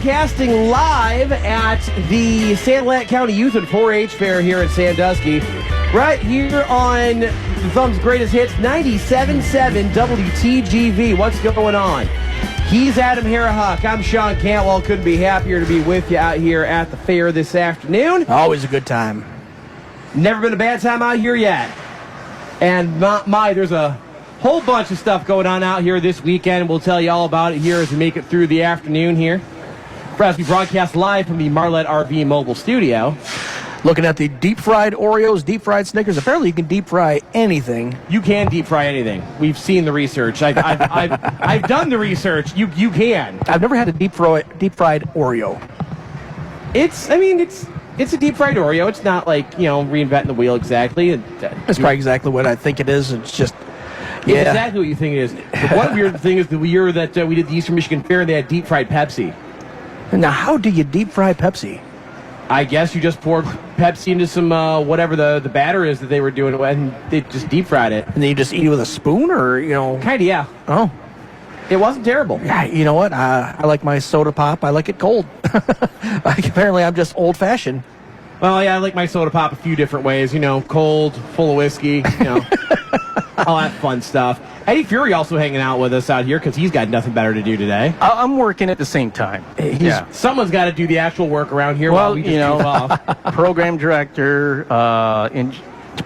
broadcasting live at the Sanilac County Youth and 4-H Fair here in Sandusky. Right here on the Thumb's Greatest Hits, 97.7 WTGV. What's going on? He's Adam Harahuck. I'm Sean Cantwell. Couldn't be happier to be with you out here at the fair this afternoon. Always a good time. Never been a bad time out here yet. And there's a whole bunch of stuff going on out here this weekend. We'll tell you all about it here as we make it through the afternoon here. As we broadcast live from the Marlette RV mobile studio. Looking at the deep-fried Oreos, deep-fried Snickers. Apparently you can deep-fry anything. You can deep-fry anything. We've seen the research. I've done the research. You can. I've never had a deep-fried Oreo. It's a deep-fried Oreo. It's not like, reinventing the wheel exactly. That's probably exactly what I think it is. It's just, yeah. It's exactly what you think it is. The one weird thing is the year that we did the Eastern Michigan Fair, they had deep-fried Pepsi. Now, how do you deep-fry Pepsi? I guess you just poured Pepsi into some, whatever the batter is that they were doing, and they just deep-fried it. And then you just eat it with a spoon, or, Kind of, yeah. Oh. It wasn't terrible. Yeah, you know what? I like my soda pop. I like it cold. Apparently, I'm just old-fashioned. Well, yeah, I like my soda pop a few different ways. Cold, full of whiskey, all that fun stuff. Eddie Fury also hanging out with us out here because he's got nothing better to do today. I'm working at the same time. Someone's got to do the actual work around here while we just goof off. Program director,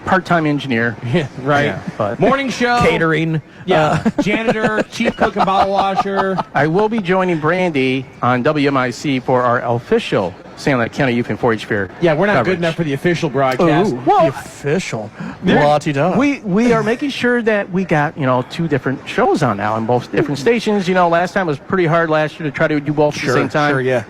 part-time engineer. Yeah, right. Yeah, but morning show. Catering. Yeah. Janitor, chief cook and bottle washer. I will be joining Brandy on WMIC for our official Sanilac County Youth and 4-H Fair. Yeah, we're not coverage. good enough for the official broadcast. Ooh, the official. We are making sure that we got, two different shows on now on both different stations. Last time was pretty hard last year to try to do both at the same time. Sure, yeah.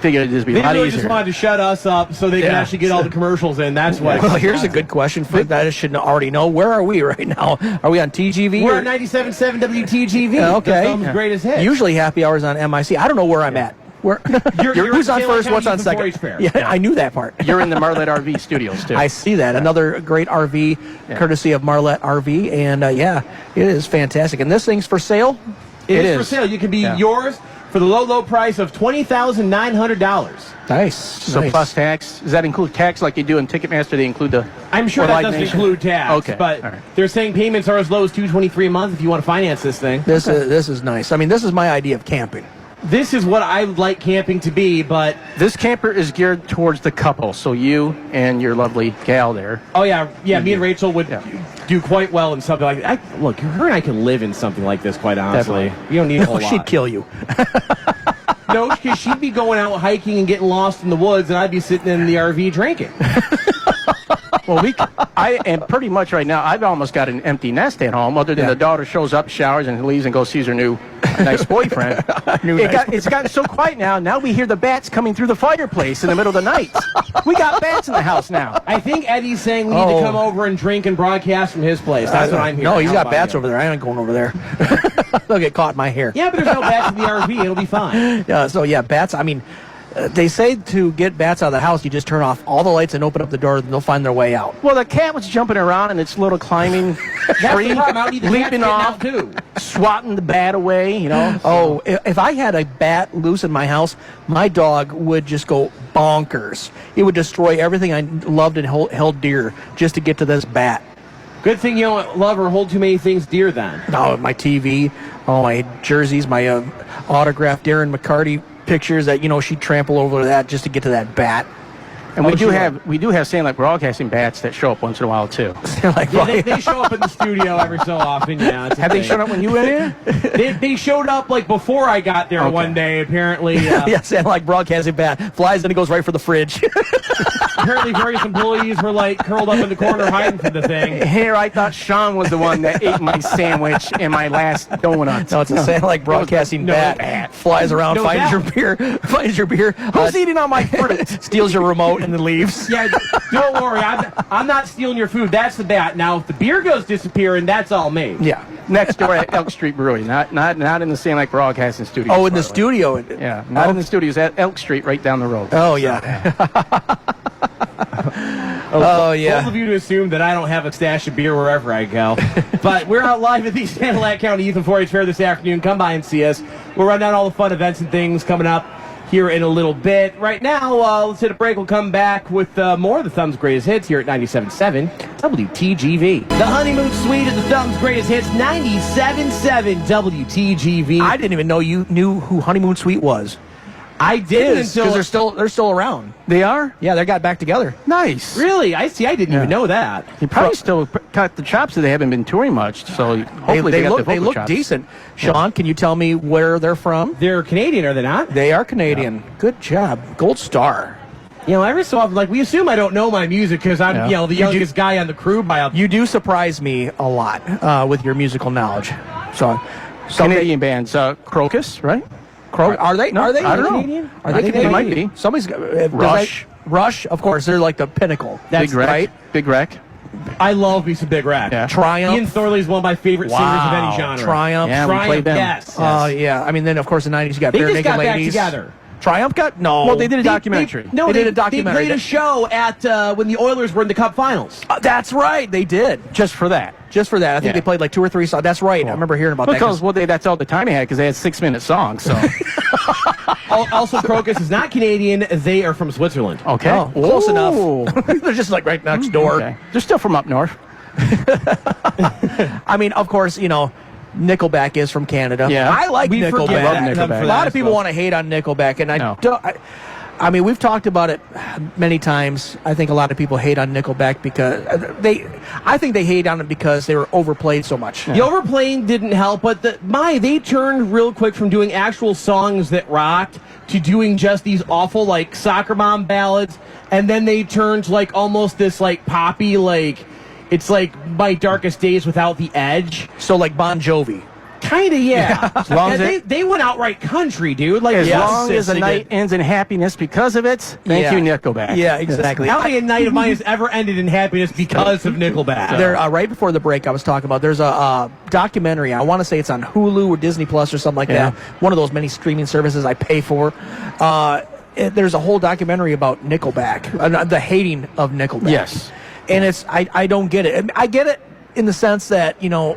Figured it'd just be a lot really easier. just wanted to shut us up so they can actually get all the commercials in. That's what. Well, here's a good question for that I should already know. Where are we right now? Are we on TGV? We're on 97.7 WTGV. Okay. The Thumb's Greatest Hits. Usually happy hours on MIC. I don't know where I'm at. Who's on first? What's on second? Yeah, I knew that part. You're in the Marlette RV studios, too. I see that. Another great RV, courtesy of Marlette RV. And, it is fantastic. And this thing's for sale? It is for sale. You can be yours for the low price of $20,900. Nice. So plus tax. Does that include tax like you do in Ticketmaster? They include the... I'm sure that doesn't include tax. Okay. But they're saying payments are as low as $223 a month if you want to finance this thing. This is nice. I mean, this is my idea of camping. This is what I would like camping to be, but... This camper is geared towards the couple, so you and your lovely gal there. Oh, yeah. Yeah, me and Rachel would do quite well in something like that. Look, her and I could live in something like this, quite honestly. Definitely. You don't need a whole lot. She'd kill you. No, because she'd be going out hiking and getting lost in the woods, and I'd be sitting in the RV drinking. Well, I am pretty much right now, I've almost got an empty nest at home, other than the daughter shows up, showers, and leaves and goes sees her new nice boyfriend. It's gotten so quiet now. Now we hear the bats coming through the fireplace in the middle of the night. We got bats in the house now. I think Eddie's saying we need to come over and drink and broadcast from his place. That's what I'm hearing. No, he's got bats over there. I ain't going over there. They'll get caught in my hair. Yeah, but there's no bats in the RV. It'll be fine. Yeah, bats, I mean... they say to get bats out of the house, you just turn off all the lights and open up the door, and they'll find their way out. Well, the cat was jumping around in its little climbing tree, leaping off, swatting the bat away, Oh, if I had a bat loose in my house, my dog would just go bonkers. It would destroy everything I loved and held dear just to get to this bat. Good thing you don't love or hold too many things dear then. No, my TV, my jerseys, my autographed Darren McCarty pictures that she'd trample over that just to get to that bat. And we do have Sanilac Broadcasting bats that show up once in a while too. They show up in the studio every so often. Yeah, have they shown up when you went in? They showed up like before I got there one day. Apparently, Sanilac Broadcasting bat flies and it goes right for the fridge. Apparently, various employees were curled up in the corner hiding from the thing. Here, I thought Sean was the one that ate my sandwich and my last donut. No, it's a Sanilac Broadcasting bat. Flies around, finds your beer. Who's eating on my fruit? Steals your remote and then leaves. Yeah, don't worry. I'm not stealing your food. That's the bat. Now, if the beer goes disappearing, that's all me. Yeah. Next door at Elk Street Brewery, not in the Sanilac Broadcasting studio. Oh, in the studio. Yeah, not in the studios at Elk Street, right down the road. Oh, yeah. Oh, yeah. Both of you to assume that I don't have a stash of beer wherever I go. But we're out live at the Sanilac County Youth and 4-H Fair this afternoon. Come by and see us. We'll run down all the fun events and things coming up. here in a little bit. Right now, let's hit a break. We'll come back with more of the Thumb's Greatest Hits here at 97.7 WTGV. The Honeymoon Suite is the Thumb's Greatest Hits, 97.7 WTGV. I didn't even know you knew who Honeymoon Suite was. I did Because they're still around. They are? Yeah, they got back together. Nice. Really? I see. I didn't even know that. They probably still got the chops, so they haven't been touring much. So hopefully they got the vocal look chops. decent. Sean, can you tell me where they're from? They're Canadian, are they not? They are Canadian. Good job. Gold star. You know, every so often, like, we assume I don't know my music because I'm, Yeah. you know, the youngest guy on the crew by a... You do surprise me a lot with your musical knowledge. So, Canadian bands, Crocus, right? Are they? No, Are they? I don't know. Canadian? Are they Canadian? They might be. Somebody's Rush. Rush, of course. They're like the pinnacle. That's Big Wreck. right. Big Wreck. I love me some Big Rat. Yeah. Triumph. Ian Thorley is one of my favorite singers of any genre. Triumph. Yeah, we Triumph, played them. yes. Yeah. I mean, then of course in the 90s you got They Bare just Naked got back Ladies. together. Triumph got no. Well, they did a documentary. They did a documentary. They played a show at when the Oilers were in the Cup Finals. That's right. They did. Just for that. Just for that. I think Yeah. they played like 2 or 3 songs. That's right. I remember hearing about Because that. that's all the time they had because they had 6-minute songs. So Also, Crocus is not Canadian. They are from Switzerland. okay, Oh, close enough. Ooh. They're just like right next door. Okay. They're still from up north. I mean, of course, you know, Nickelback is from Canada. Yeah. I like We Nickelback. forget Love that. Nickelback. A lot of people want to hate on Nickelback, and I No. don't. I mean, we've talked about it many times. I think a lot of people hate on Nickelback because I think they hate on it because they were overplayed so much. The overplaying didn't help, but they turned real quick from doing actual songs that rocked to doing just these awful, like, soccer mom ballads, and then they turned, like, almost this, like, poppy, like, it's like My Darkest Days without the edge. So like Bon Jovi. Kind of, yeah. As long as they went outright country, dude. Like, As yes, long as the they night did. ends in happiness because of it, thank Yeah. you, Nickelback. Yeah, exactly. How many a night of mine has ever ended in happiness because of Nickelback? There, right before the break, I was talking about. There's a documentary. I want to say it's on Hulu or Disney Plus or something like Yeah. that. One of those many streaming services I pay for. There's a whole documentary about Nickelback, the hating of Nickelback. Yes. And I don't get it. I get it in the sense that, you know,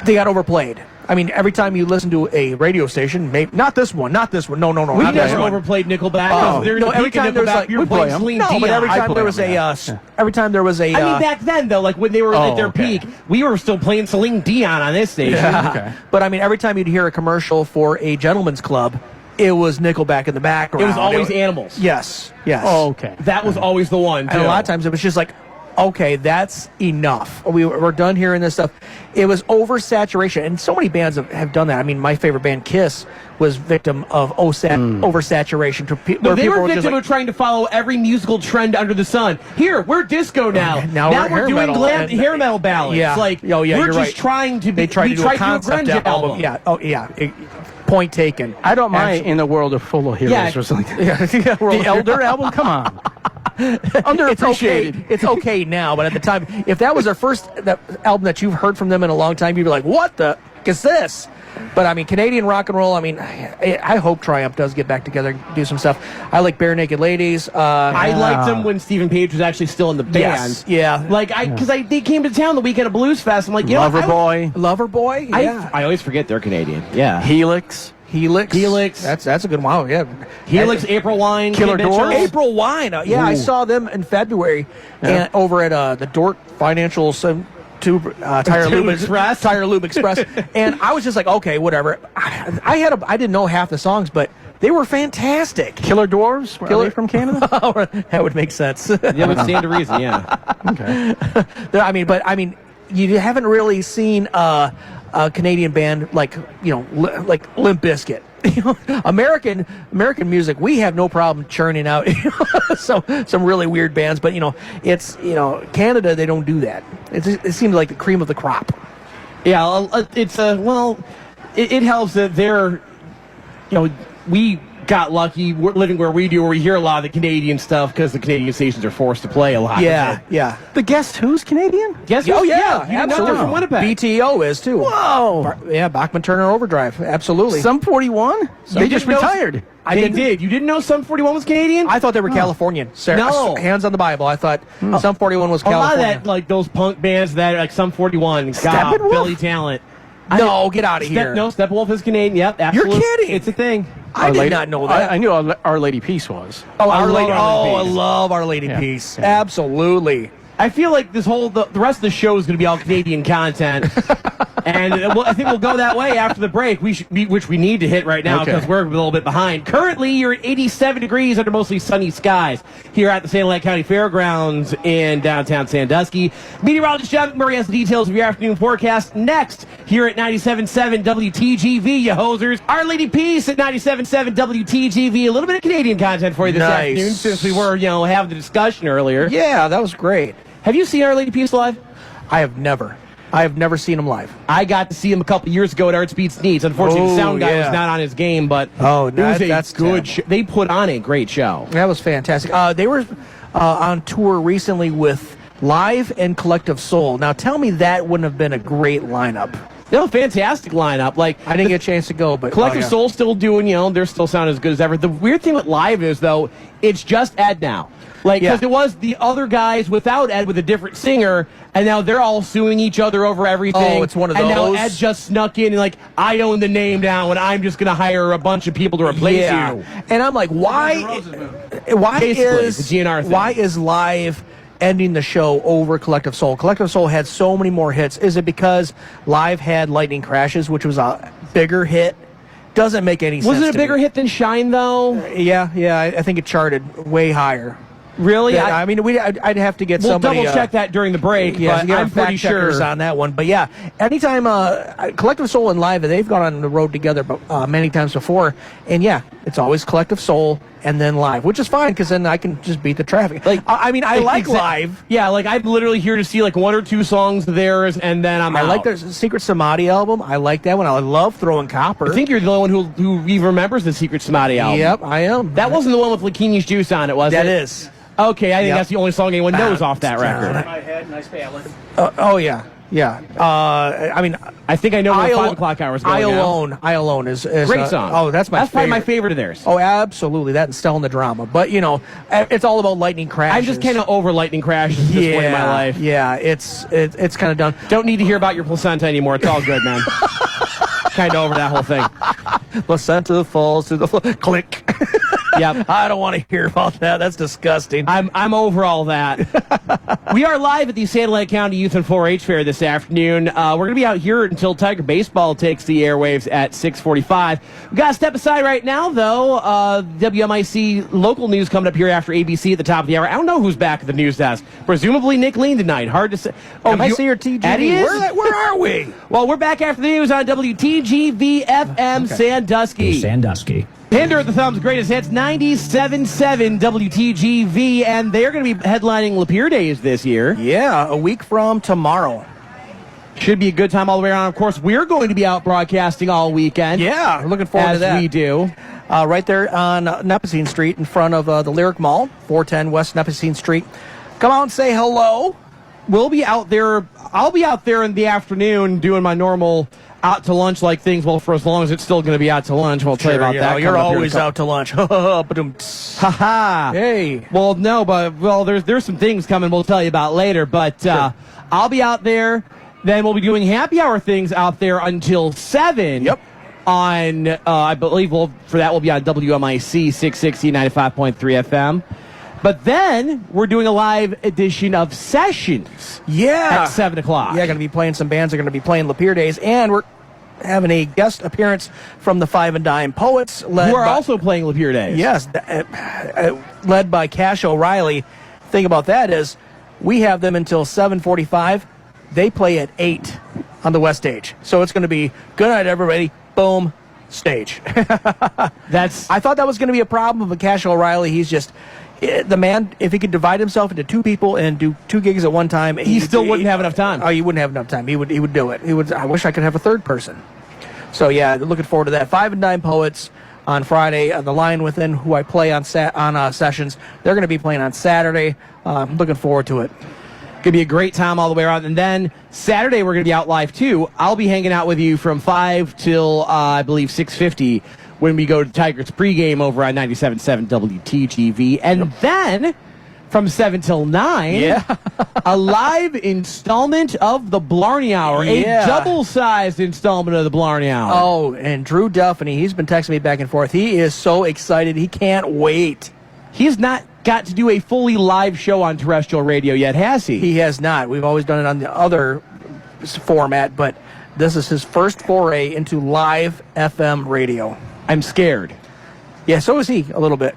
they got overplayed. I mean, every time you listen to a radio station, maybe not this one. No, we not this never one. overplayed Nickelback. Oh, There's no, a every peak of time there's Nickelback, like we were we play playing 'em. Celine No, but Dion. every I time play there was them, every time there was a. I mean, back then, though, like when they were at their okay. peak, we were still playing Celine Dion on this station. Okay. But I mean, every time you'd hear a commercial for a gentleman's club, it was Nickelback in the background. It was always Animals. Yes. Oh, okay. That was always the one, too. And a lot of times it was just like, okay, that's enough. We're done hearing this stuff. It was oversaturation, and so many bands have done that. I mean, my favorite band, Kiss, was victim of oversaturation. No, they were just victim like, of trying to follow every musical trend under the sun. Here, we're disco now. Now we're hair doing metal, and- hair metal ballads. Yeah. Like, Oh, yeah, we're you're just right. trying to be. They tried we to do a tried concept grunge album. Yeah. Oh, yeah. Point taken. I don't mind Actually- In the World of Full of Heroes Yeah. or something. Yeah, The Elder album? Come on. Underappreciated. It's okay now, but at the time, if that was their first album that you've heard from them in a long time, you'd be like, "What the is this?" But I mean, Canadian rock and roll. I mean, I hope Triumph does get back together and do some stuff. I like Bare Naked Ladies. I liked them when Stephen Page was actually still in the band. Yes, yeah. Like, because they came to town the weekend of Blues Fest. I'm like, you know, Loverboy. Loverboy. Yeah. I always forget they're Canadian. Yeah. Helix. Helix. That's a good one. Wow, yeah. Helix, April Wine, Killer Kid Mitchell. Doors? April Wine. Yeah, I saw them in February and over at the Dort Financial Tire Lube Express. Tire Lube Express, and I was just like, okay, whatever. I didn't know half the songs, but they were fantastic. Killer Dwarves? Are they from Canada? That would make sense. Yeah, would stand to reason, yeah. Okay. I mean, you haven't really seen a Canadian band like like Limp Bizkit. American music, we have no problem churning out some really weird bands, but it's Canada, they don't do that. It seems like the cream of the crop. Yeah, it's it helps that they're, we got lucky living where we do, where we hear a lot of the Canadian stuff because the Canadian stations are forced to play a lot. Yeah, of it. yeah. The Guess Who's Canadian? Guess Oh who's- yeah, you didn't know absolutely. they're from Winnipeg. BTO is too. Whoa. Yeah, Bachman Turner Overdrive, absolutely. Sum 41? They just didn't know- retired. They did. You didn't know Sum 41 was Canadian? I thought they were Californian. No. Hands on the Bible. I thought Sum 41 was a lot of California. that, like those punk bands that like Sum 41, God, Steppenwolf? Billy Talent. No, get out of here. No, Steppenwolf is Canadian. Yep, absolutely. kidding. It's a thing. I did not know that. I knew Our Lady Peace was. Oh, Our Lady. Lady I Peace. love Our Lady Yeah. Peace. Yeah. Absolutely. I feel like the rest of the show is going to be all Canadian content, and I think we'll go that way after the break. Which we need to hit right now because we're a little bit behind. Currently, you're at 87 degrees under mostly sunny skies here at the Sanilac County Fairgrounds in downtown Sandusky. Meteorologist John McMurray has the details of your afternoon forecast next here at 97.7 WTGV. You hosers, Our Lady Peace at 97.7 WTGV. A little bit of Canadian content for you this afternoon since we were having the discussion earlier. Yeah, that was great. Have you seen Our Lady Peace live? I have never seen him live. I got to see him a couple years ago at Arts Beats Needs. Unfortunately, the sound guy was not on his game, but it was that's a good show. They put on a great show. That was fantastic. They were on tour recently with Live and Collective Soul. Now, tell me that wouldn't have been a great lineup. They have a fantastic lineup. Like I didn't get a chance to go, but Collective Soul still doing, they're still sounding as good as ever. The weird thing with Live is, though, it's just Ed now. Because it was the other guys without Ed with a different singer, and now they're all suing each other over everything. Oh, it's one of and those. And now Ed just snuck in and I own the name now, and I'm just going to hire a bunch of people to replace you. And I'm like, why Basically, the GNR thing. Why is Live ending the show over Collective Soul? Collective Soul had so many more hits. Is it because Live had Lightning Crashes, which was a bigger hit? Doesn't make any sense. Was it a to bigger me. hit than Shine, though? Yeah, I think it charted way higher. Really? Yeah, I mean, I'd have to get we'll somebody. double check that during the break. Yeah, but I'm pretty sure on that one. But yeah, anytime Collective Soul and Live, they've gone on the road together, but many times before, and yeah, it's always Collective Soul and then Live, which is fine because then I can just beat the traffic. I like Live. Yeah, I'm literally here to see one or two songs of theirs, and then I'm out. I like their Secret Samadhi album. I like that one. I love Throwing Copper. I think you're the only one who even remembers the Secret Samadhi album. Yep, I am. That wasn't the one with Lakini's Juice on it, was it? That is. Okay, I think that's the only song anyone knows off that record. My head, nice ballad. Oh yeah. I think I know where 5 o'clock hours going I Alone is great song. Oh, that's my favorite. Probably my favorite of theirs. Oh, absolutely. That and Still in the Drama. But, it's all about Lightning Crashes. I'm just kind of over Lightning Crashes at this point in my life. Yeah, it's kind of done. Don't need to hear about your placenta anymore. It's all good, man. Kind of over that whole thing. Placenta falls to the floor. Click. Yep. I don't want to hear about that. That's disgusting. I'm over all that. We are live at the Sanilac County Youth and 4-H Fair this afternoon. We're going to be out here until Tiger Baseball takes the airwaves at 6:45. We've got to step aside right now, though. WMIC local news coming up here after ABC at the top of the hour. I don't know who's back at the news desk. Presumably Nick Lean tonight. Hard to say. Oh, I see your TGV. Eddie is? Where are we? Well, we're back after the news on WTGV FM Sandusky. Sandusky. Hinder at the Thumb's greatest hits, 97.7 WTGV, and they're going to be headlining Lapeer Days this year. Yeah, a week from tomorrow. Should be a good time all the way around. Of course, we're going to be out broadcasting all weekend. Yeah, looking forward to that. As we do. Right there on Nipissing Street in front of the Lyric Mall, 410 West Nipissing Street. Come out and say hello. We'll be out there. I'll be out there in the afternoon doing my normal out to lunch like things. Well, for as long as it's still going to be out to lunch, we'll tell you about that. You're always out to lunch. Ha-ha. Hey. Well, no, but there's some things coming we'll tell you about later. But I'll be out there. Then we'll be doing happy hour things out there until 7. Yep. On, I believe for that we'll be on WMIC 660 95.3 FM. But then we're doing a live edition of Sessions. Yeah. At 7 o'clock. Yeah, going to be playing some bands. They're going to be playing Lapeer Days. And we're having a guest appearance from the Five and Dime Poets. Who are also playing Lapeer Days. Yes. Led by Cash O'Reilly. Thing about that is we have them until 7:45. They play at 8 on the West Stage. So it's going to be good night, everybody. Boom. Stage. I thought that was going to be a problem, but Cash O'Reilly, he's just the man. If he could divide himself into two people and do 2 gigs at one time, he still wouldn't have enough time. Oh, he wouldn't have enough time. He would do it. I wish I could have a third person. So yeah, looking forward to that. Five and Dime Poets on Friday. The Line Within, who I play on Sessions, they're going to be playing on Saturday. Looking forward to it. Going to be a great time all the way around. And then Saturday we're going to be out live too. I'll be hanging out with you from 5 till I believe 6:50 when we go to Tigers pregame over on 97.7 WTGV. And then from 7 till 9. Yeah. A live installment of the Blarney Hour. Yeah. A double-sized installment of the Blarney Hour. Oh, and Drew Duffany, he's been texting me back and forth. He is so excited. He can't wait. He's not got to do a fully live show on terrestrial radio yet, has he? He has not. We've always done it on the other format, but this is his first foray into live FM radio. I'm scared. Yeah, so is he a little bit.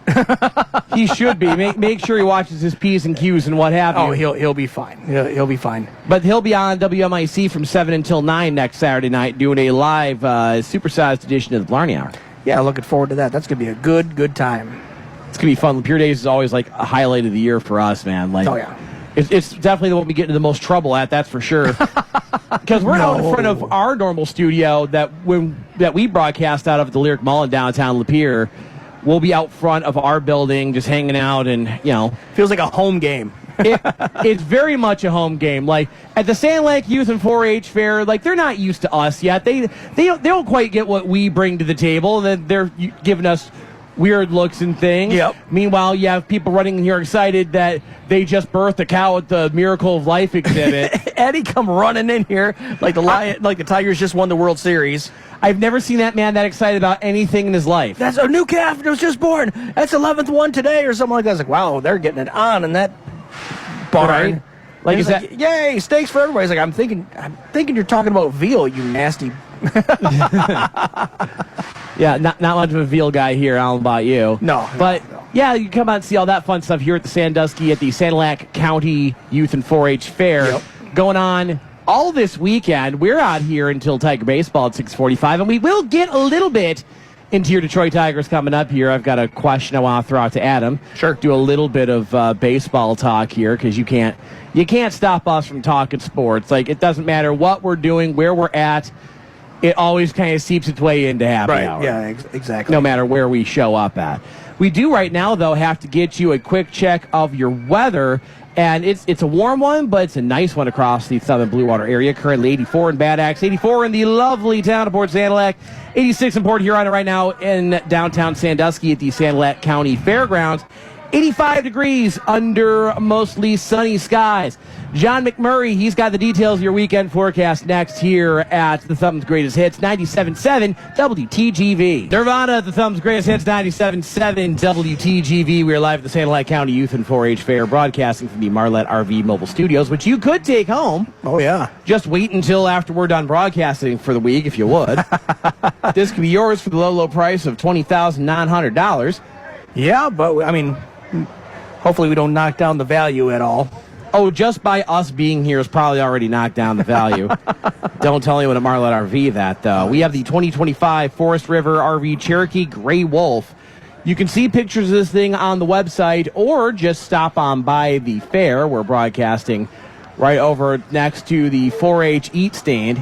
He should be. Make sure he watches his P's and Q's and what have you. Oh, he'll be fine. He'll be fine. But he'll be on WMIC from 7 until 9 next Saturday night doing a live supersized edition of the Blarney Hour. Yeah, looking forward to that. That's going to be a good time. It's going to be fun. Pure Days is always like a highlight of the year for us, man. Like, oh, yeah. It's definitely the one we get into the most trouble at, that's for sure. Because we're out in front of our normal studio that we broadcast out of the Lyric Mall in downtown Lapeer. We'll be out front of our building just hanging out and, Feels like a home game. It's very much a home game. Like, at the Sanilac Youth and 4-H Fair, like, they're not used to us yet. They don't quite get what we bring to the table. They're giving us weird looks and things. Yep. Meanwhile, you have people running in here excited that they just birthed a cow at the Miracle of Life exhibit. Eddie come running in here like the Tigers just won the World Series. I've never seen that man that excited about anything in his life. That's a new calf that was just born. That's 11th one today or something like that. I was like, wow, they're getting it on in that barn. Right? Like, is that yay, steaks for everybody. He's like, I'm thinking you're talking about veal, you nasty. Yeah, not much of a veal guy here. I don't know about you. No. But, yeah, you come out and see all that fun stuff here at the Sandusky at the Sanilac County Youth and 4-H Fair. Yep. Going on all this weekend. We're out here until Tiger Baseball at 6:45, and we will get a little bit into your Detroit Tigers coming up here. I've got a question I want to throw out to Adam. Sure. Do a little bit of baseball talk here because you can't stop us from talking sports. Like, it doesn't matter what we're doing, where we're at. It always kind of seeps its way into happy hour. Yeah, exactly. No matter where we show up at. We do right now, though, have to get you a quick check of your weather. And it's a warm one, but it's a nice one across the southern Blue Water area. Currently 84 in Bad Axe, 84 in the lovely town of Port Sanilac, 86 in Port Huron right now in downtown Sandusky at the Sanilac County Fairgrounds. 85 degrees under mostly sunny skies. John McMurray, he's got the details of your weekend forecast next here at the Thumb's Greatest Hits, 97.7 WTGV. Nirvana at the Thumb's Greatest Hits, 97.7 WTGV. We're live at the Sanilac County Youth and 4-H Fair, broadcasting from the Marlette RV Mobile Studios, which you could take home. Oh, yeah. Just wait until after we're done broadcasting for the week, if you would. This could be yours for the low price of $20,900. Yeah, but, I mean, hopefully we don't knock down the value at all. Oh, just by us being here is probably already knocked down the value. Don't tell anyone at Marlette RV that, though. We have the 2025 Forest River RV Cherokee Gray Wolf. You can see pictures of this thing on the website or just stop on by the fair. We're broadcasting right over next to the 4-H Eat Stand.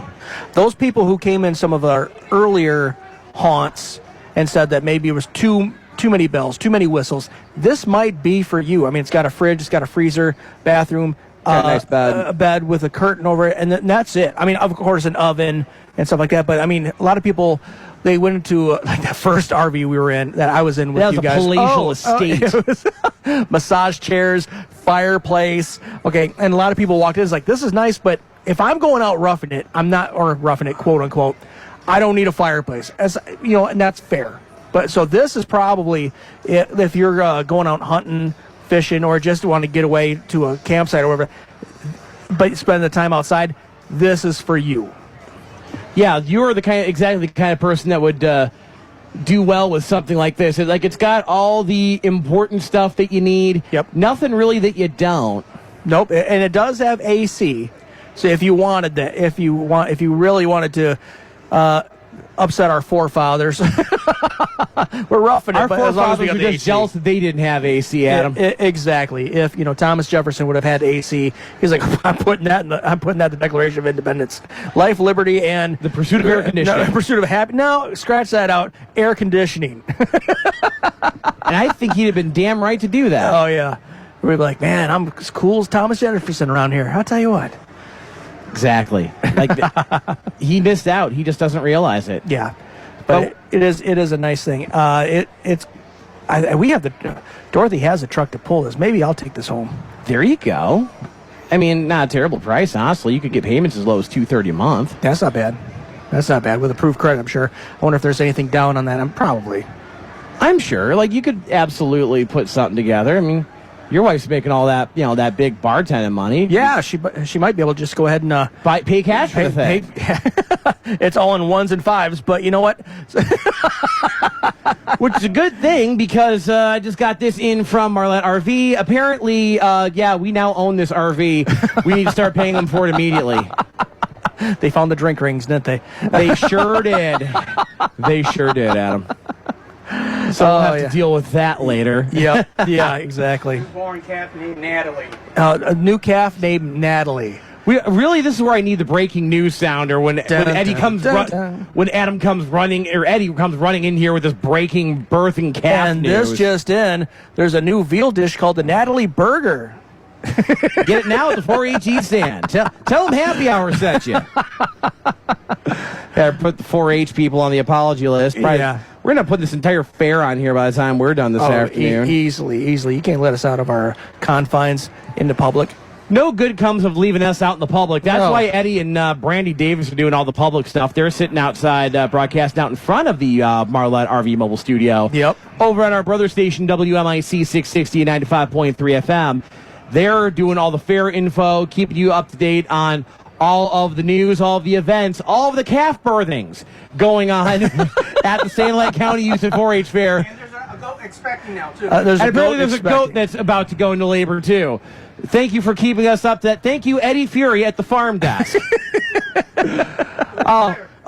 Those people who came in some of our earlier haunts and said that maybe it was too many bells, too many whistles. This might be for you. I mean, it's got a fridge, it's got a freezer, bathroom, got a nice bed. A bed with a curtain over it, and that's it. I mean, of course, an oven and stuff like that. But I mean, a lot of people, they went into like that first RV we were in, that I was in with you guys. That was a palatial estate. It was massage chairs, fireplace. Okay, and a lot of people walked in. It's like, this is nice, but if I'm going out roughing it, roughing it, quote unquote, I don't need a fireplace. As you know, and that's fair. But so this is probably, if you're going out hunting, fishing, or just want to get away to a campsite or whatever, but spend the time outside, this is for you. Yeah, you're exactly the kind of person that would do well with something like this. It's got all the important stuff that you need. Yep. Nothing really that you don't. Nope. And it does have AC. So if you wanted that, if you really wanted to upset our forefathers, we're roughing it. Our but as long as we forefathers got were the just AC. jealous that they didn't have AC, Adam. Exactly. If Thomas Jefferson would have had AC, he's like, I'm putting that in the Declaration of Independence, life, liberty, and The pursuit of air conditioning. No, pursuit of happiness. No, scratch that out. Air conditioning. And I think he'd have been damn right to do that. Oh yeah. We'd be like, man, I'm as cool as Thomas Jefferson around here. I'll tell you what. Exactly. He missed out. He just doesn't realize it. Yeah, but it is a nice thing. It's we have Dorothy has a truck to pull this. Maybe I'll take this home. There you go. I mean, not a terrible price, honestly. You could get payments as low as $230 a month. That's not bad. That's not bad. With approved credit, I'm sure. I wonder if there's anything down on that. I'm sure. Like, you could absolutely put something together. I mean, your wife's making all that, that big bartending money. Yeah, she might be able to just go ahead and pay cash for the thing. It's all in ones and fives, but you know what? Which is a good thing, because I just got this in from Marlette RV. Apparently, we now own this RV. We need to start paying them for it immediately. They found the drink rings, didn't they? They sure did. They sure did, Adam. So we'll have to deal with that later. Yeah, exactly. Newborn calf named Natalie. A new calf named Natalie. This is where I need the breaking news sounder when Eddie comes when Adam comes running, or Eddie comes running in here with this breaking birthing calf and news. This just in, there's a new veal dish called the Natalie Burger. Get it now at the 4-H stand. Tell them Happy Hour sent you. Gotta put the 4-H people on the apology list. Yeah. We're going to put this entire fair on here by the time we're done this afternoon. Easily. You can't let us out of our confines in the public. No good comes of leaving us out in the public. That's why Eddie and Brandy Davis are doing all the public stuff. They're sitting outside, broadcasting out in front of the Marlette RV Mobile Studio. Yep. Over at our brother station, WMIC 660 and 95.3 FM. They're doing all the fair info, keeping you up to date on all of the news, all of the events, all of the calf birthings going on at the Sanilac County Youth and 4-H Fair. And there's a goat expecting now, too. There's a goat that's about to go into labor, too. Thank you for keeping us up to that. Thank you, Eddie Fury, at the farm desk.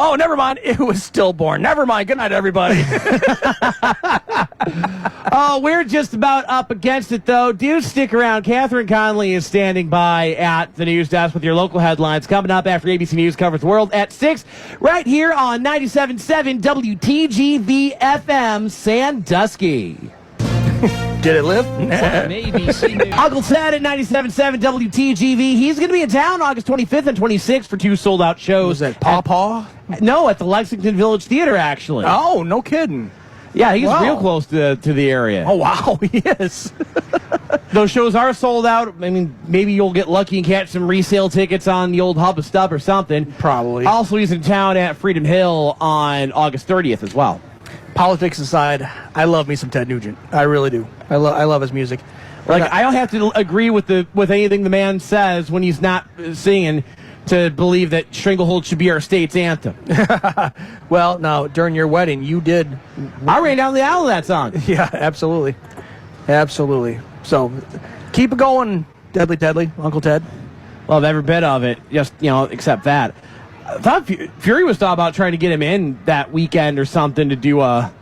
Oh, never mind. It was stillborn. Never mind. Good night, everybody. We're just about up against it, though. Do stick around. Catherine Conley is standing by at the news desk with your local headlines coming up after ABC News covers the world at 6, right here on 97.7 WTGV FM Sandusky. Did it live? Uncle Ted at 97.7 WTGV. He's going to be in town August 25th and 26th for 2 sold-out shows. Was that Paw? No, at the Lexington Village Theater, actually. Oh, no kidding. Yeah, he's real close to the area. Oh, wow, he is. Those shows are sold out. I mean, maybe you'll get lucky and catch some resale tickets on the old Hub of Stub or something. Probably. Also, he's in town at Freedom Hill on August 30th as well. Politics aside, I love me some Ted Nugent. I really do. I love his music. I don't have to agree with anything the man says when he's not singing to believe that Stranglehold should be our state's anthem. Well, now, during your wedding, you did. I ran down the aisle of that song. Yeah, absolutely. Absolutely. So, keep it going, Deadly Tedley, Uncle Ted. Love every bit of it, just, except that. I thought Fury was thought about trying to get him in that weekend or something to do a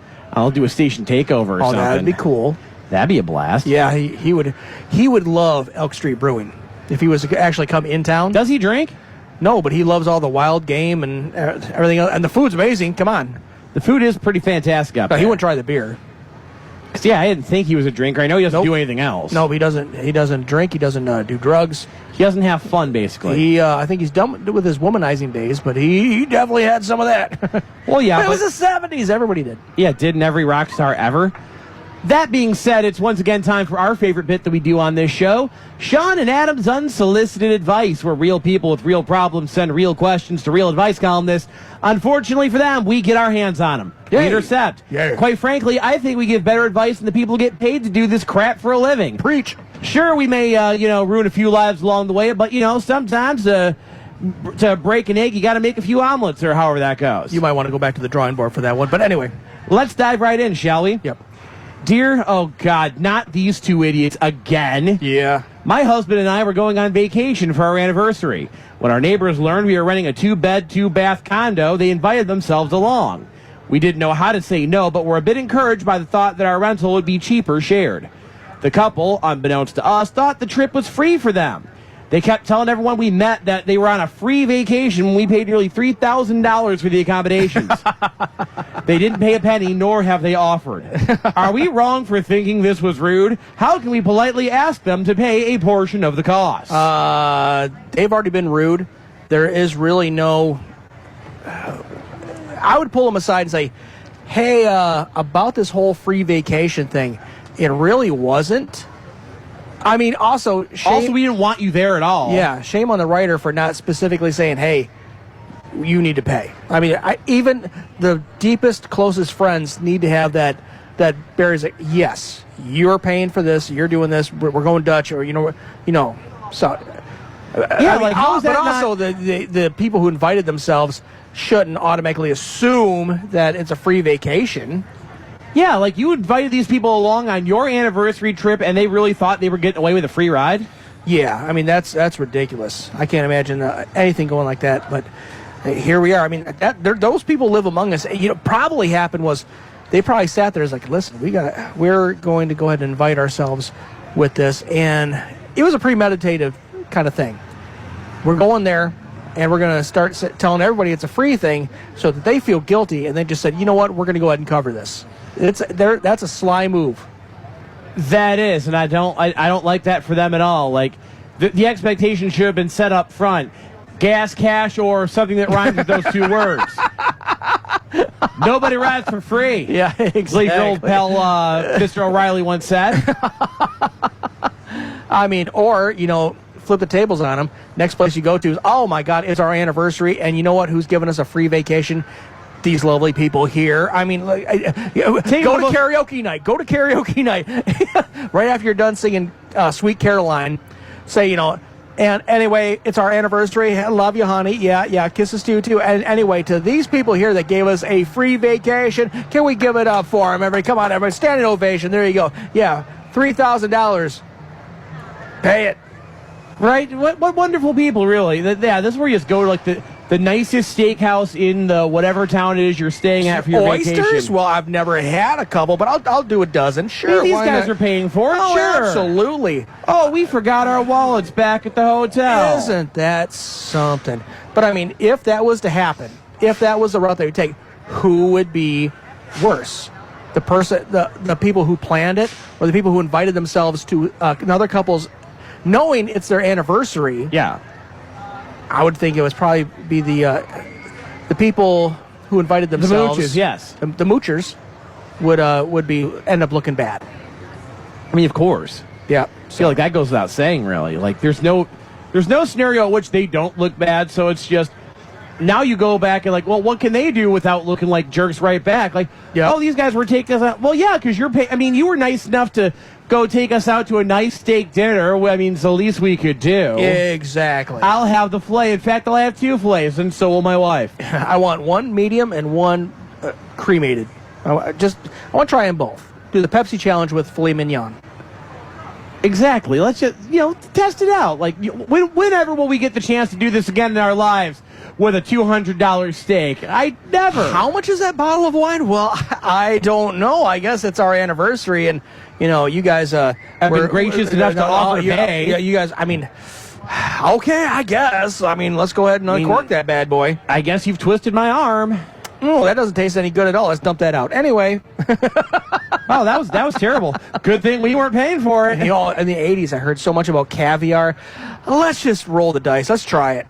station takeover or something. That'd be cool. That'd be a blast. Yeah, he would love Elk Street Brewing if he was to actually come in town. Does he drink? No, but he loves all the wild game and everything else. And the food's amazing. Come on. The food is pretty fantastic up there. He wouldn't try the beer. Yeah, I didn't think he was a drinker. I know he doesn't do anything else. No, he doesn't. He doesn't drink. He doesn't do drugs. He doesn't have fun, basically. I think he's done with his womanizing days, but he definitely had some of that. Well, yeah. It was the 70s. Everybody did. Yeah, didn't every rock star ever? That being said, it's once again time for our favorite bit that we do on this show, Sean and Adam's Unsolicited Advice, where real people with real problems send real questions to real advice columnists. Unfortunately for them, we get our hands on them. Yay. We intercept. Yay. Quite frankly, I think we give better advice than the people who get paid to do this crap for a living. Preach. Sure, we may, ruin a few lives along the way, but, sometimes to break an egg, you got to make a few omelets, or however that goes. You might want to go back to the drawing board for that one. But anyway. Let's dive right in, shall we? Yep. Dear, oh God, not these two idiots again. Yeah. My husband and I were going on vacation for our anniversary. When our neighbors learned we were renting a 2-bed, 2-bath condo, they invited themselves along. We didn't know how to say no, but were a bit encouraged by the thought that our rental would be cheaper shared. The couple, unbeknownst to us, thought the trip was free for them. They kept telling everyone we met that they were on a free vacation when we paid nearly $3,000 for the accommodations. They didn't pay a penny, nor have they offered. Are we wrong for thinking this was rude? How can we politely ask them to pay a portion of the cost? They've already been rude. There is really no... I would pull them aside and say, hey, about this whole free vacation thing, it really wasn't. I mean, also, shame, we didn't want you there at all. yeah, shame on the writer for not specifically saying, hey, you need to pay. I mean, even the deepest, closest friends need to have that Barry's like, yes, you're paying for this, you're doing this, we're going Dutch, or, so... Yeah, like, how is that but not... also the people who invited themselves shouldn't automatically assume that it's a free vacation. Yeah, like you invited these people along on your anniversary trip, and they really thought they were getting away with a free ride? Yeah, I mean, that's ridiculous. I can't imagine anything going like that, but here we are. I mean, those people live among us. Probably happened was they probably sat there as like, listen, we're going to go ahead and invite ourselves with this, and it was a premeditative kind of thing. We're going there, and we're going to start telling everybody it's a free thing so that they feel guilty, and they just said, you know what, we're going to go ahead and cover this. That's a sly move. That is, and I don't like that for them at all. Like, the expectation should have been set up front. Gas, cash, or something that rhymes with those two words. Nobody rides for free. Yeah, exactly. Like your old pal Mr. O'Reilly once said. I mean, or, flip the tables on them. Next place you go to is, oh my God, it's our anniversary, and you know what? Who's giving us a free vacation? These lovely people here. I mean, go to karaoke night. Go to karaoke night. Right after you're done singing Sweet Caroline, say, and anyway, it's our anniversary. I love you, honey. Yeah, kisses to you, too. And anyway, to these people here that gave us a free vacation, can we give it up for them? Everybody, come on, everybody. Standing ovation. There you go. Yeah, $3,000. Pay it. Right? What wonderful people, really. Yeah, this is where you just go to, like, the nicest steakhouse in the whatever town it is you're staying at for your Oysters? vacation. Well, I've never had a couple, but I'll do a dozen. Sure, These why guys not? are paying for it. Oh, sure. absolutely. Oh, we forgot our wallets back at the hotel. Isn't that something? But, I mean, if that was to happen, if that was the route they would take, who would be worse? The person, the people who planned it, or the people who invited themselves to another couple's, knowing it's their anniversary? Yeah. I would think it would probably be the people who invited themselves. The moochers, yes. The moochers would end up looking bad. I mean, of course. Yeah. I feel like that goes without saying, really. Like, there's no scenario in which they don't look bad, so it's just, now you go back and, like, well, what can they do without looking like jerks right back? Like, yep. Oh, these guys were taking us out. Well, yeah, because you're paying. I mean, you were nice enough to go take us out to a nice steak dinner. I mean, it's the least we could do. Exactly. I'll have the filet. In fact, I'll have 2 fillets, and so will my wife. I want one medium and one cremated. I want to try them both. Do the Pepsi challenge with filet mignon. Exactly. Let's just, test it out. Like, whenever will we get the chance to do this again in our lives with a $200 steak? I never. How much is that bottle of wine? Well, I don't know. I guess it's our anniversary, and, you guys have been gracious enough to offer to pay. Yeah, you guys, I mean, okay, I guess. I mean, let's go ahead and uncork that bad boy. I guess you've twisted my arm. Oh, that doesn't taste any good at all. Let's dump that out. Anyway. Oh, that was terrible. Good thing we weren't paying for it. In the 80s, I heard so much about caviar. Let's just roll the dice. Let's try it.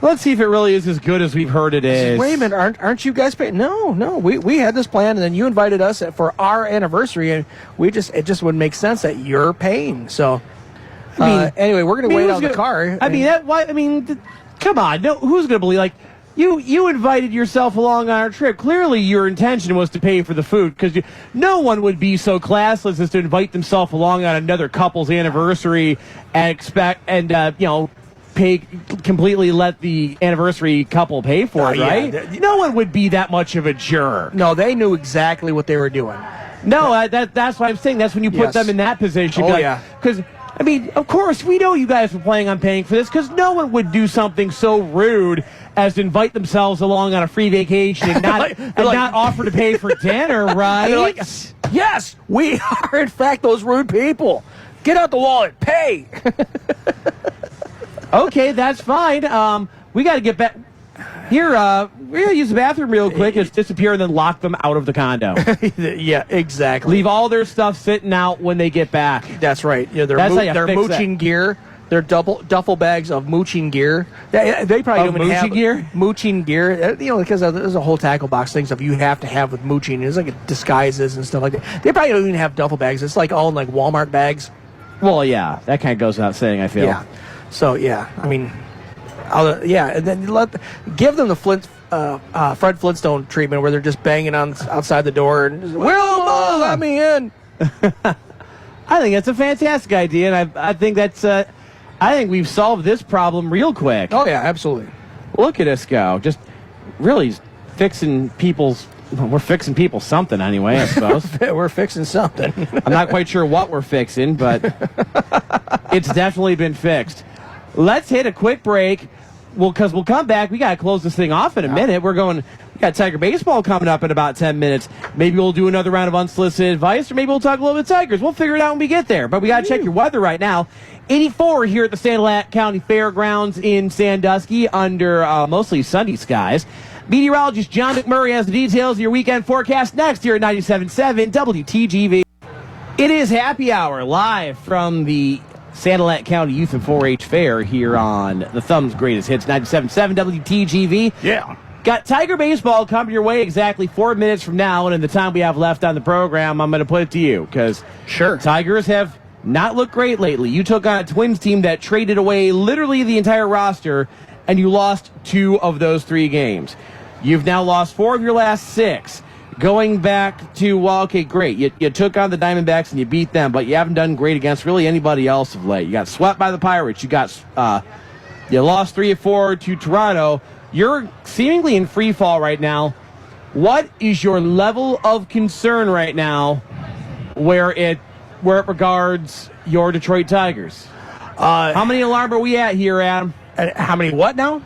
Let's see if it really is as good as we've heard it is. Wait a minute, aren't you guys paying? No, we had this plan, and then you invited us for our anniversary, and it just wouldn't make sense that you're paying. So, anyway, we're going to wait out the car. Come on, no, who's going to believe? Like, you invited yourself along on our trip. Clearly, your intention was to pay for the food, because no one would be so classless as to invite themselves along on another couple's anniversary and completely let the anniversary couple pay for it, right? Yeah. No one would be that much of a jerk. No, they knew exactly what they were doing. No, that's what I'm saying. That's when you put them in that position. Oh, yeah. Because, I mean, of course, we know you guys were planning on paying for this, because no one would do something so rude as to invite themselves along on a free vacation and not offer to pay for dinner, right? Like, yes, we are, in fact, those rude people. Get out the wallet. Pay. Okay, that's fine. We got to get back. Here, we're going to use the bathroom real quick, just disappear, and then lock them out of the condo. Yeah, exactly. Leave all their stuff sitting out when they get back. That's right. Yeah, their That's how you fix mooching gear. They're duffel bags of mooching gear. They probably don't even have mooching gear. Because there's a whole tackle box things that you have to have with mooching. It's like disguises and stuff like that. They probably don't even have duffel bags. It's like all in like Walmart bags. Well, yeah, that kind of goes without saying, I feel. Yeah. So yeah, I mean, and then give them the Fred Flintstone treatment where they're just banging on outside the door and Wilma, let me in. I think that's a fantastic idea, and I think that's I think we've solved this problem real quick. Oh yeah, absolutely. Look at us go, just really fixing people's. We're fixing people something anyway, I suppose. We're fixing something. I'm not quite sure what we're fixing, but it's definitely been fixed. Let's hit a quick break. Because we'll come back. We got to close this thing off in a minute. We got Tiger Baseball coming up in about 10 minutes. Maybe we'll do another round of unsolicited advice, or maybe we'll talk a little bit Tigers. We'll figure it out when we get there. But we got to check your weather right now. 84 here at the Sanilac County Fairgrounds in Sandusky under mostly sunny skies. Meteorologist John McMurray has the details of your weekend forecast next here at 97.7 WTGV. It is happy hour live from the Sanilac County Youth and 4-H Fair here on the Thumb's Greatest Hits, 97.7 WTGV. Yeah. Got Tiger Baseball coming your way exactly 4 minutes from now, and in the time we have left on the program, I'm going to put it to you, because Tigers have not looked great lately. You took on a Twins team that traded away literally the entire roster, and you lost 2 of those 3 games. You've now lost 4 of your last 6. Going back to, well, okay, great. You took on the Diamondbacks and you beat them, but you haven't done great against really anybody else of late. You got swept by the Pirates. You lost 3 of 4 to Toronto. You're seemingly in free fall right now. What is your level of concern right now where it regards your Detroit Tigers? How many alarm are we at here, Adam? How many what now?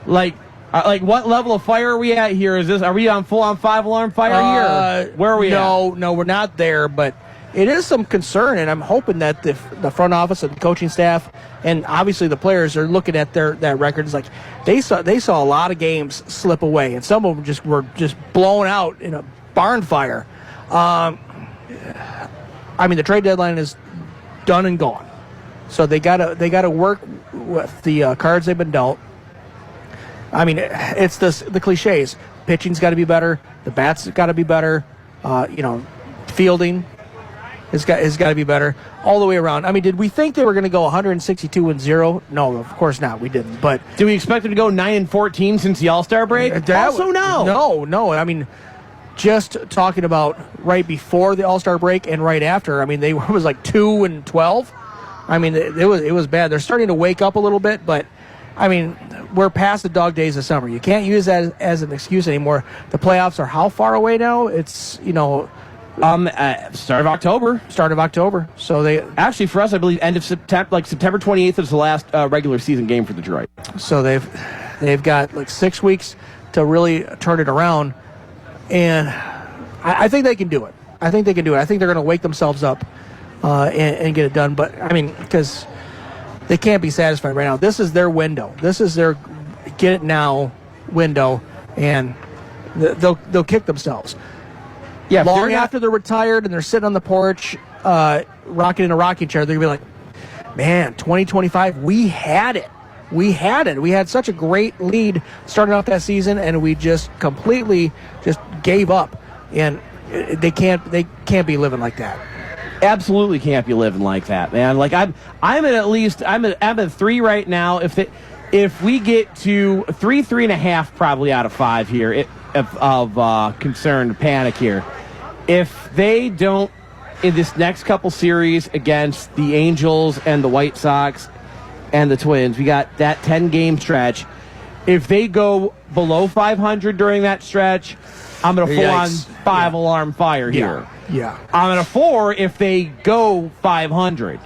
Like what level of fire are we at here? Are we on full on 5-alarm fire here? Where are we at? No, we're not there, but it is some concern, and I'm hoping that the front office and the coaching staff and obviously the players are looking at that record. It's like they saw a lot of games slip away, and some of them were just blown out in a barn fire. I mean, the trade deadline is done and gone, so they gotta work with the cards they've been dealt. I mean, it's the cliches. Pitching's got to be better. The bats got to be better. Fielding has got to be better all the way around. I mean, did we think they were going to go 162-0? No, of course not. We didn't. But do we expect them to go 9-14 since the All-Star break? Also, no. No. I mean, just talking about right before the All-Star break and right after. I mean, it was like 2-12. I mean, it was bad. They're starting to wake up a little bit, but I mean, we're past the dog days of summer. You can't use that as an excuse anymore. The playoffs are how far away now? It's, start of October. Start of October. So they actually, for us, I believe end of September, like September 28th is the last regular season game for Detroit. So they've got like 6 weeks to really turn it around, and I think they can do it. I think they're going to wake themselves up and get it done. But I mean, because they can't be satisfied right now. This is their window. This is their get it now window, and they'll kick themselves. Yeah, long after they're retired and they're sitting on the porch, rocking in a rocking chair, they're gonna be like, "Man, 2025, we had it. We had such a great lead starting off that season, and we just completely just gave up." And they can't be living like that. Absolutely can't be living like that, man. Like I'm at 3 right now. If we get to 3.5 probably out of 5 here of concern, panic here. If they don't in this next couple series against the Angels and the White Sox and the Twins, we got that 10-game stretch. If they go below 500 during that stretch, I'm going to full on 5-alarm fire here. Yeah. I'm at a 4 if they go 500.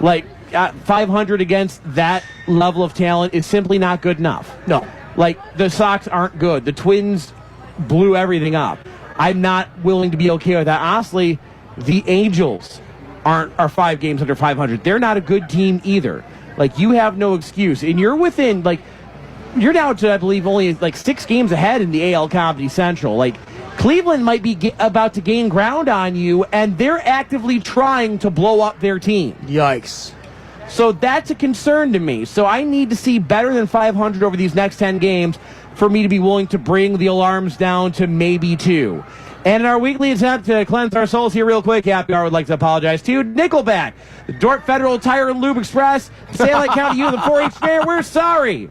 Like, 500 against that level of talent is simply not good enough. No. Like, the Sox aren't good. The Twins blew everything up. I'm not willing to be okay with that. Honestly, the Angels are 5 games under 500. They're not a good team either. Like, you have no excuse. And you're within, like, you're down to, I believe, only, like, 6 games ahead in the AL Comedy Central. Like, Cleveland might be about to gain ground on you, and they're actively trying to blow up their team. Yikes. So that's a concern to me. So I need to see better than 500 over these next 10 games for me to be willing to bring the alarms down to maybe 2. And in our weekly attempt to cleanse our souls here real quick, Happy Hour would like to apologize to Nickelback, the Dorp Federal Tire and Lube Express, Sanilac County Youth, and 4-H Fair. We're sorry.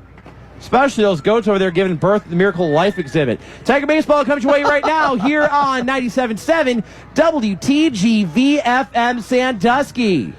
Especially those goats over there giving birth to the Miracle Life exhibit. Tiger Baseball comes your way right now here on 97.7 WTGV FM Sandusky.